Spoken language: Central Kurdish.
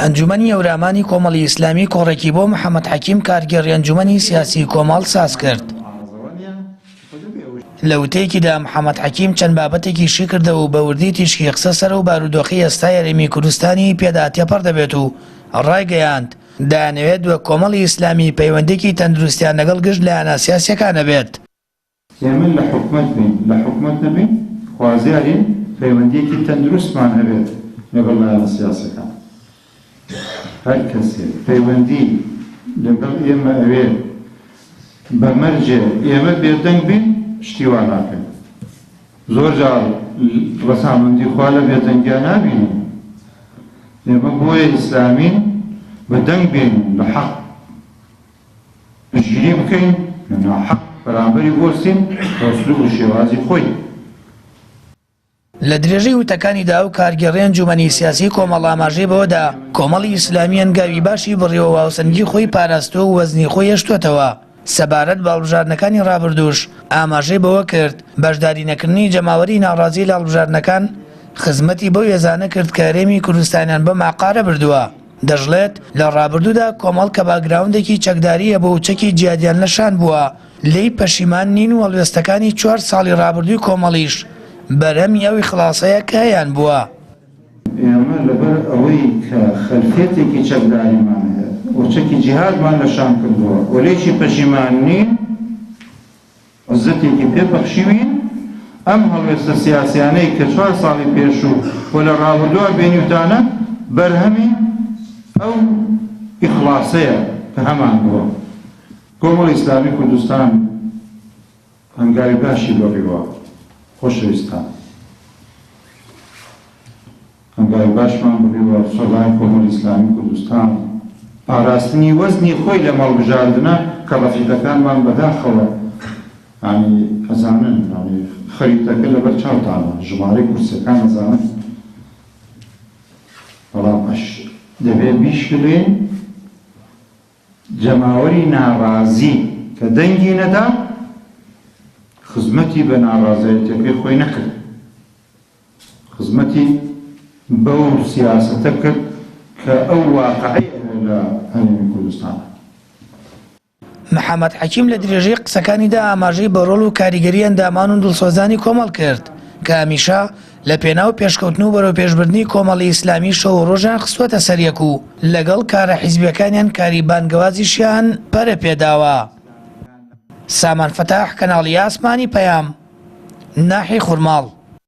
ئەنجومەنی ئەورامانی کۆمەڵی ئیسلامی کۆڕێکی بۆ محەممەد حەکیم کارگێڕی ئەنجومەنی سیاسی کۆمەڵ ساز کرد. لە وتەیەکیدا محەممەد حەکیم چەند بابەتێکی شی کردەوە و بە وردی تیشکی قسە سەر و بارودۆخی ئێستا یاریمی کوردستانی پێدا تێپەڕ دەبێت و ڕایگەیاند دەیانەوێت وەک کۆمەڵی ئیسلامی پەیوەندێکی تەندروستیان لەگەڵ گشت لایەنە سیاسیەکانە بێت. ئێمە لە حکومەت نەبین خوازیارین پەیوەندیەکی تەندروستمان هەبێت لەگەڵ لایەنە سیاسەکان. هەر کەسێک پەیوەندی لەگەڵ ئێمە ئەوێ بە مەرجێ ئێمە بێدەنگ بین شتی وا ناکەین. زۆر جار ڕەسامەندی خوا لە بێدەنگیان نابینین. ئێمە بۆیە ئیسلامین بەدەنگ بین لە حەق پشتگیری بکەین لە ناحەق بەرامبەری بۆستین بە ئوسلوب و شێوازی خۆی. لە درێژەی وتەکانیدا و کارگێڕی ئەنجومەنی سیاسی کۆمەڵ ئاماژەی بەوەدا کۆمەڵی ئیسلامی هەنگاوی باشی بڕیەوە واوسەنگی خۆی پاراستۆ و وەزنی خۆی هێشتووەتەوە. سەبارەت بە هەڵبژاردنەکانی ڕابردووش ئاماژەی بەوە کرد بەشداری نەکردنی جەماوەری ناڕازی لە هەڵبژاردنەکان خزمەتی بەو ێزانە کرد کە هەرێمی کوردستانیان بە ماقارە بردووە. دەژڵێت لە ڕابردوودا کۆمەڵ کە باگراوندێکی چەکداریە بۆ و چەکی جیادیان نەشان بووە لی پەشیمان نین و هەڵوێستەکانی 4 ساڵی ڕابردووی کۆمەڵیش بەرەمی ئەوی خلاصەیە کە هەیان بووە. ئێمە لەبەر ئەوەی کە خەلفێتێکی چەکداریمان هەیە و چەکی جیهادمان لەشان کردووە و لێکی پەشیمان نین عزەتێکی پێبەخشیوین ئەم هەڵوێستە سیاسیانەی کە 4 ساڵی پێشوو و لە ڕابردووە بێنیودانە بەرهەمی ئەو ئیخلاسەیە کە هەمان بووە. کۆمەڵی ئیسلامی کوردستان هەنگاوی باشی بەڕیوە خۆشەویستان. هەنگاوی باشمان بڕیوە سۆڵای کۆمەڵی ئیسلامی کوردستان پاراستنی وەزنی خۆی لە مەڵبژاردنە کە ڕەفیقەکانمان بەداخەوە ئەزانن خەریتەکە لەبەر چاوتانە ژمارەی کورسەکان ئەزانن بەڵام دەبێت بیشکلێن جەماوەری ناڕازی کە دەنگی نەدا خزمەتی بە ناڕازایەتەکەی خۆی نەکرد، خزمەتی بەو سیاسەتە کرد کە ئەو واقعەیە لە هەرێمی کوردستانە. محەممەد حەکیم لە درێژەی قسەکانیدا ئاماژەی بە ڕۆڵ و کاریگەری ئەندامان و دڵسۆزانی کۆمەڵ کرد کە هەمیشە لە پێناو پێشکەوتن و بەرەو پێشبردننی کۆمەڵی ئیسلامی شەو ڕۆژان خستووەتە سەریەک و لەگەڵ کارە حیزبیەکانیان کاری بانگەوازیشیان پەرە پێداوە. سامان فەتاح، کەناڵی ئاسمانی پەیام، ناحی خورماڵ.